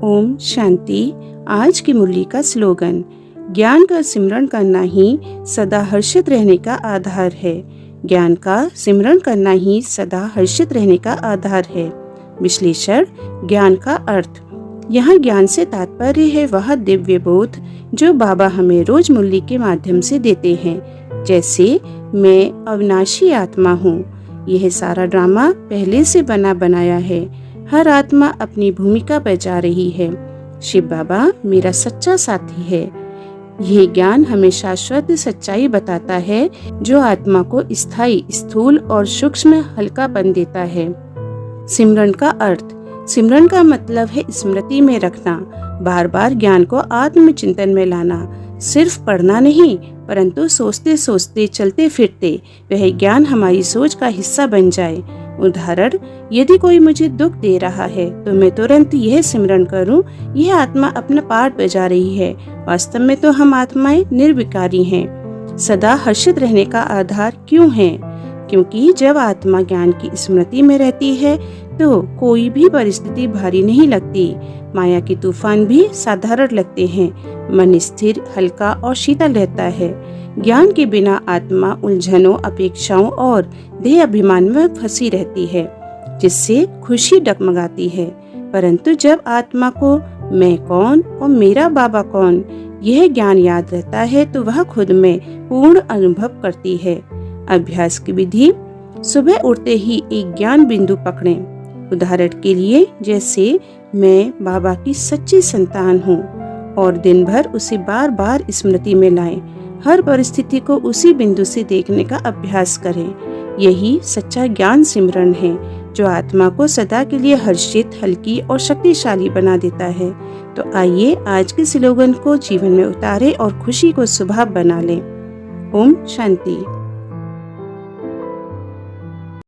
ओम शांति। आज की मुरली का स्लोगन, ज्ञान का सिमरण करना ही सदा हर्षित रहने का आधार है। ज्ञान का सिमरण करना ही सदा हर्षित रहने का आधार है। विश्लेषण, ज्ञान का अर्थ। यहाँ ज्ञान से तात्पर्य है वह दिव्य बोध जो बाबा हमें रोज मुरली के माध्यम से देते हैं। जैसे मैं अविनाशी आत्मा हूँ, यह सारा ड्रामा पहले से बना बनाया है। हर आत्मा अपनी भूमिका बजा रही है। शिव बाबा मेरा सच्चा साथी है। यह ज्ञान हमें शाश्वत सच्चाई बताता है जो आत्मा को स्थायी, स्थूल और सूक्ष्म हल्कापन देता है। सिमरन का अर्थ। सिमरन का मतलब है स्मृति में रखना, बार बार ज्ञान को आत्मचिंतन में लाना। सिर्फ पढ़ना नहीं, परंतु सोचते सोचते, चलते फिरते वह ज्ञान हमारी सोच का हिस्सा बन जाए। उदाहरण, यदि कोई मुझे दुख दे रहा है तो मैं तुरंत यह सिमरन करूं, यह आत्मा अपना पार्ट बजा रही है। वास्तव में तो हम आत्माएं निर्विकारी हैं। सदा हर्षित रहने का आधार क्यों है? क्योंकि जब आत्मा ज्ञान की स्मृति में रहती है तो कोई भी परिस्थिति भारी नहीं लगती। माया के तूफान भी साधारण लगते हैं। मन स्थिर, हल्का और शीतल रहता है। ज्ञान के बिना आत्मा उलझनों, अपेक्षाओं और देह अभिमान में फंसी रहती है, जिससे खुशी डगमगाती है। परंतु जब आत्मा को मैं कौन और मेरा बाबा कौन, यह ज्ञान याद रहता है तो वह खुद में पूर्ण अनुभव करती है। अभ्यास की विधि, सुबह उठते ही एक ज्ञान बिंदु पकड़ें। उदाहरण के लिए, जैसे मैं बाबा की सच्ची संतान हूँ, और दिन भर उसे बार बार स्मृति में लाएं। हर परिस्थिति को उसी बिंदु से देखने का अभ्यास करें। यही सच्चा ज्ञान सिमरन है जो आत्मा को सदा के लिए हर्षित, हल्की और शक्तिशाली बना देता है। तो आइए आज के स्लोगन को जीवन में उतारें और खुशी को स्वभाव बना लें। ओम शांति।